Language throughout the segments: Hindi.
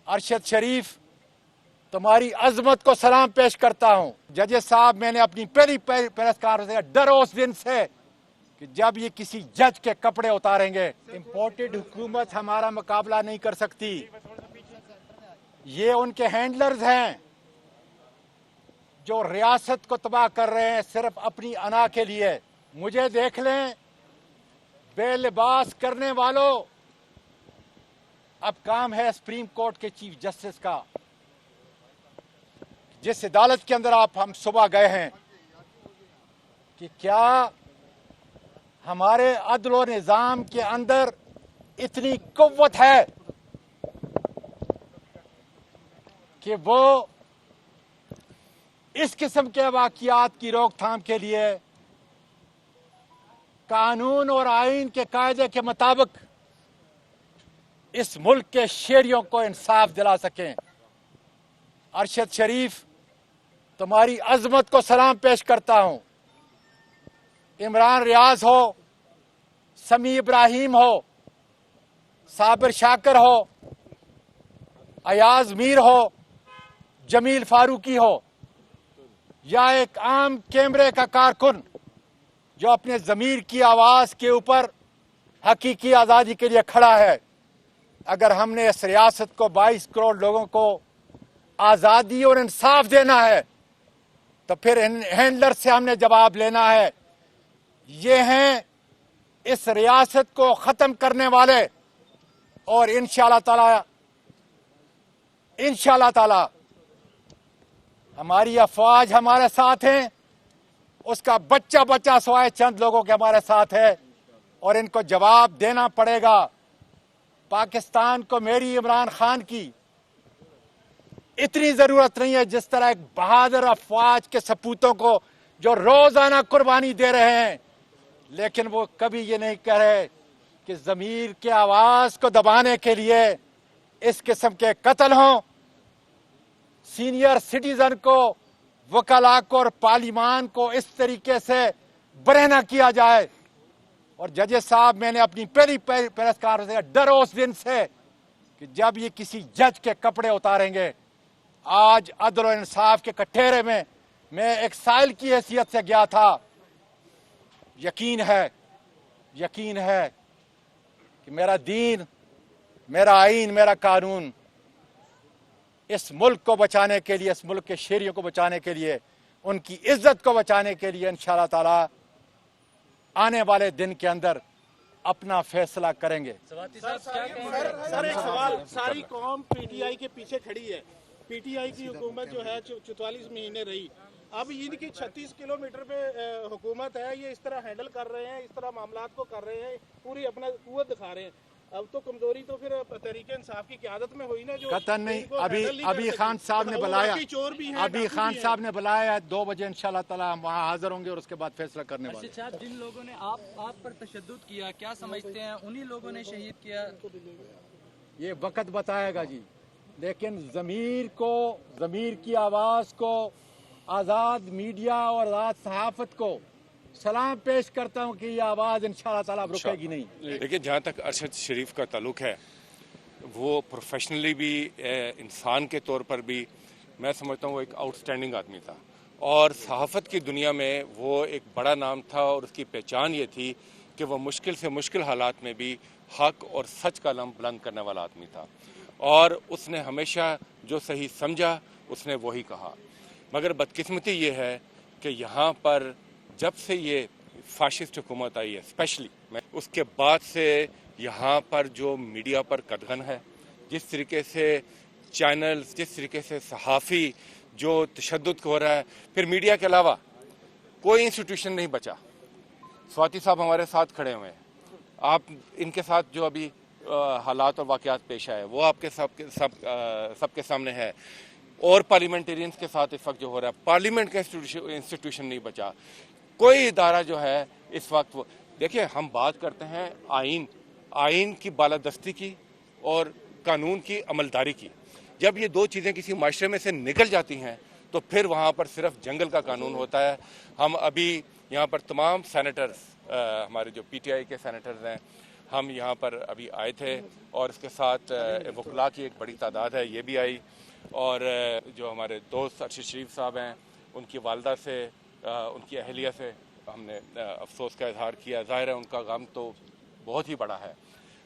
अरशद शरीफ, तुम्हारी अजमत को सलाम पेश करता हूँ। जजेस साहब, मैंने अपनी पहली प्रेस कॉन्फ्रेंस में डर उस दिन से कि जब ये किसी जज के कपड़े उतारेंगे। इम्पोर्टेड हुकूमत हमारा मुकाबला नहीं कर सकती। ये उनके हैंडलर्स हैं जो रियासत को तबाह कर रहे हैं सिर्फ अपनी अना के लिए। मुझे देख लें बेलिबास करने वालों, अब काम है सुप्रीम कोर्ट के चीफ जस्टिस का। जिस अदालत के अंदर हम सुबह गए हैं कि क्या हमारे अदल और निजाम के अंदर इतनी कुव्वत है कि वो इस किस्म के वाक़ियात की रोकथाम के लिए कानून और आईन के कायदे के मुताबिक इस मुल्क के शहरियों को इंसाफ दिला सकें। अरशद शरीफ, तुम्हारी अजमत को सलाम पेश करता हूं। इमरान रियाज हो, समी इब्राहिम हो, साबिर शाकर हो, अयाज मीर हो, जमील फारूकी हो, या एक आम कैमरे का कारकुन जो अपने ज़मीर की आवाज़ के ऊपर हकीकी आज़ादी के लिए खड़ा है। अगर हमने इस रियासत को 22 करोड़ लोगों को आज़ादी और इंसाफ देना है तो फिर इन हैंडलर से हमने जवाब लेना है। ये हैं इस रियासत को ख़त्म करने वाले, और इंशाअल्लाह ताला हमारी अफवाज हमारे साथ हैं। उसका बच्चा बच्चा सवाए चंद लोगों के हमारे साथ है, और इनको जवाब देना पड़ेगा। पाकिस्तान को मेरी इमरान खान की इतनी जरूरत नहीं है जिस तरह एक बहादुर अफवाज के सपूतों को जो रोजाना कुर्बानी दे रहे हैं, लेकिन वो कभी ये नहीं कह रहे कि जमीर के आवाज को दबाने के लिए इस किस्म के कत्ल हों। सीनियर सिटीजन को, वकला को और पार्लिमान को इस तरीके से बरहना किया जाए। और जजेस साहब, मैंने अपनी पहली प्रेस कॉन्फ्रेंस में डर उस दिन से कि जब ये किसी जज के कपड़े उतारेंगे। आज अदल और इंसाफ के कटघरे में मैं एक साइल की हैसियत से गया था। यकीन है कि मेरा दीन, मेरा आईन, मेरा कानून इस मुल्क को बचाने के लिए, इस मुल्क के शहरियों को बचाने के लिए, उनकी इज्जत को बचाने के लिए इंशाअल्लाह ताला आने वाले दिन के अंदर अपना फैसला करेंगे। सर, एक सवाल, सारी कौम पीटीआई के पीछे खड़ी है। पीटीआई की हुकूमत जो है 44 महीने रही, अब इनकी 36 किलोमीटर पे हुकूमत है। ये इस तरह हैंडल कर रहे हैं, इस तरह मामलात को कर रहे हैं, पूरी अपना कुव्वत दिखा रहे हैं। अब तो कमजोरी तो फिर तहरीक इंसाफ की क़यादत में हुई ना, जो कतन नहीं। अभी खान साहब ने बुलाया, खान साहब ने बुलाया 2 बजे इंशाअल्लाह ताला हम वहाँ हाजिर होंगे और उसके बाद फैसला करने वाले। अच्छा, जिन लोगों ने आप पर तशद्दुद किया, क्या समझते हैं उन्हीं लोगों ने शहीद किया? ये वक्त बताएगा जी, लेकिन ज़मीर की आवाज़ को, आज़ाद मीडिया और आज़ाद सहाफ़त को सलाम पेश करता हूँ कि ये आवाज़ इंशाअल्लाह ताला रुकेगी नहीं। लेकिन जहाँ तक अरशद शरीफ का ताल्लुक है, वो प्रोफेशनली भी, इंसान के तौर पर भी मैं समझता हूँ वो एक आउटस्टैंडिंग आदमी था, और सहाफ़त की दुनिया में वो एक बड़ा नाम था, और उसकी पहचान ये थी कि वह मुश्किल से मुश्किल हालात में भी हक और सच का लम बुलंद करने वाला आदमी था, और उसने हमेशा जो सही समझा उसने वही कहा। मगर बदकिस्मती ये है कि यहाँ पर जब से ये फाशिस्ट हुकूमत आई है, स्पेशली उसके बाद से यहाँ पर जो मीडिया पर कदगन है, जिस तरीके से चैनल्स, जिस तरीके से सहाफ़ी जो तशद्दुद हो रहा है, फिर मीडिया के अलावा कोई इंस्टीट्यूशन नहीं बचा। स्वाति साहब हमारे साथ खड़े हुए हैं, आप इनके साथ जो अभी हालात और वाक़यात पेश आए वो आपके सबके सामने है, और पार्लियामेंटेरियंस के साथ इस वक्त जो हो रहा है, पार्लियामेंट का इंस्टीट्यूशन नहीं बचा, कोई इदारा जो है इस वक्त वो। देखिए, हम बात करते हैं आइन की बालादस्ती की और कानून की अमलदारी की। जब ये 2 चीज़ें किसी माशरे में से निकल जाती हैं तो फिर वहाँ पर सिर्फ जंगल का कानून होता है। हम अभी यहाँ पर तमाम सेनेटर्स, हमारे जो पीटीआई के सेनेटर्स हैं, हम यहाँ पर अभी आए थे और इसके साथ वकला की एक बड़ी तादाद है, ये भी आई। और जो हमारे दोस्त अरशद शरीफ साहब हैं, उनकी वालदा से, उनकी अहलिया से हमने अफसोस का इजहार किया। ज़ाहिर है उनका गम तो बहुत ही बड़ा है,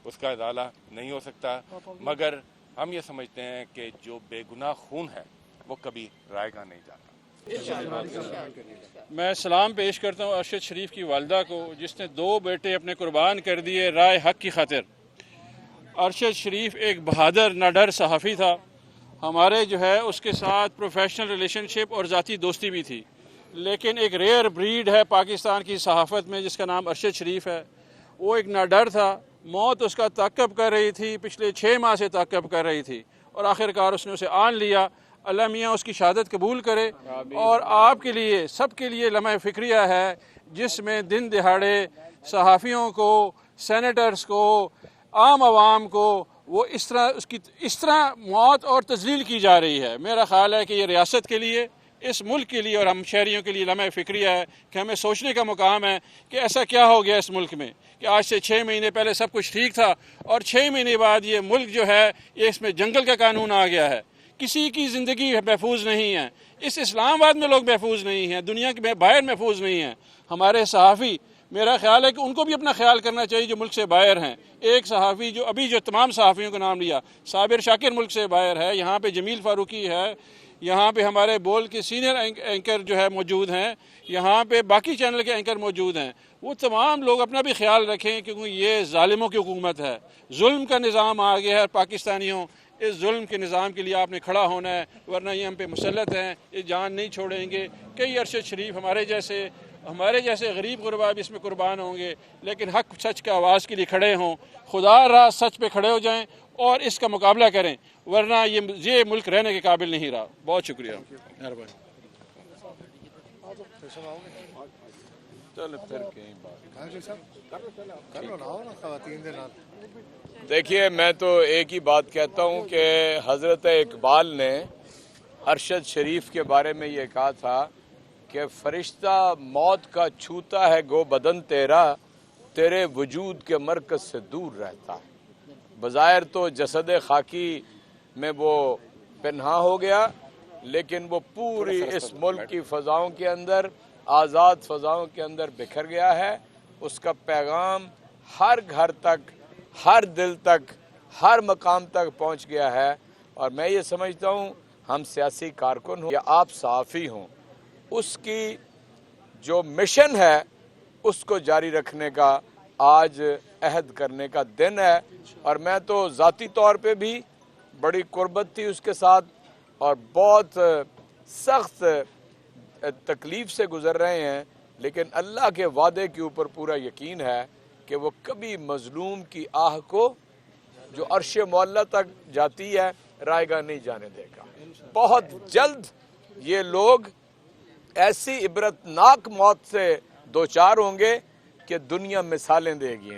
उसका इजाला नहीं हो सकता, मगर हम ये समझते हैं कि जो बेगुनाह खून है वो कभी रायगा नहीं जाता। मैं सलाम पेश करता हूँ अरशद शरीफ की वालदा को, जिसने 2 बेटे अपने कुर्बान कर दिए राय हक की खातिर। अरशद शरीफ एक बहादुर नाडर सहाफ़ी था। हमारे जो है उसके साथ प्रोफेशनल रिलेशनशिप और ज़ाती दोस्ती भी थी, लेकिन एक रेयर ब्रीड है पाकिस्तान की सहाफ़त में जिसका नाम अरशद शरीफ है। वो एक नाडर था, मौत उसका ताक़ब कर रही थी, पिछले 6 माह से ताक़ब कर रही थी और आखिरकार उसने उसे आन लिया। अल्लाह मियाँ उसकी शहादत कबूल करे। और आपके लिए, सबके लिए लम्हा फ़िक्रिया है जिसमें दिन दिहाड़े सहाफ़ियों को, सेनेटर्स को, आम आवाम को वो इस तरह मौत और तज़लील की जा रही है। मेरा ख़्याल है कि ये रियासत के लिए, इस मुल्क के लिए और हम शहरियों के लिए लम्हा फ़िक्रिया है कि हमें सोचने का मुकाम है कि ऐसा क्या हो गया इस मुल्क में कि आज से 6 महीने पहले सब कुछ ठीक था और 6 महीने बाद ये मुल्क जो है ये इसमें जंगल का कानून आ गया है। किसी की ज़िंदगी महफूज नहीं है, इस इस्लामाबाद में लोग महफूज नहीं हैं, दुनिया के बाहर महफूज नहीं हैं। हमारे सहाफ़ी, मेरा ख्याल है कि उनको भी अपना ख्याल करना चाहिए जो मुल्क से बाहर हैं। एक सहाफ़ी जो अभी जो तमाम सहाफ़ियों का नाम लिया, साबिर शाकिर मुल्क से बाहर है, यहाँ पे जमील फ़ारूकी है, यहाँ पे हमारे बोल के सीनियर एंकर जो है मौजूद हैं, यहाँ पे बाकी चैनल के एंकर मौजूद हैं। वो तमाम लोग अपना भी ख्याल रखें क्योंकि ये ज़ालिमों की हुकूमत है, जुल्म का निज़ाम आ गया है। पाकिस्तानियों, इस जुल्म के निज़ाम के लिए आपने खड़ा होना है, वरना ये हम पे मुसल्लत हैं, ये जान नहीं छोड़ेंगे। कई अरशद शरीफ हमारे जैसे गरीब गुरबा भी इसमें कुर्बान होंगे, लेकिन हक सच का आवाज़ के लिए खड़े हों, खुदा रहा सच पे खड़े हो जाएं और इसका मुकाबला करें, वरना ये मुल्क रहने के काबिल नहीं रहा। बहुत शुक्रिया। देखिए, मैं तो एक ही बात कहता हूँ कि हज़रत इकबाल ने अरशद शरीफ के बारे में ये कहा था कि फरिश्ता मौत का छूता है गो बदन तेरा, तेरे वजूद के मरकज़ से दूर रहता है। बज़ाहिर तो जसद खाकी में वो पन्हा हो गया, लेकिन वो पूरी इस मुल्क की फ़ज़ाओं के अंदर, आज़ाद फ़ज़ाओं के अंदर बिखर गया है। उसका पैगाम हर घर तक, हर दिल तक, हर मकाम तक पहुंच गया है। और मैं ये समझता हूँ हम सियासी कारकुन हों या आप सहाफ़ी हों, उसकी जो मिशन है उसको जारी रखने का आज अहद करने का दिन है। और मैं तो ज़ाती तौर पे भी बड़ी कुर्बत थी उसके साथ और बहुत सख्त तकलीफ़ से गुज़र रहे हैं, लेकिन अल्लाह के वादे के ऊपर पूरा यकीन है कि वो कभी मजलूम की आह को जो अर्श मौला तक जाती है रायगा नहीं जाने देगा। बहुत जल्द ये लोग ऐसी इबरतनाक मौत से दो चार होंगे कि दुनिया मिसालें देगी।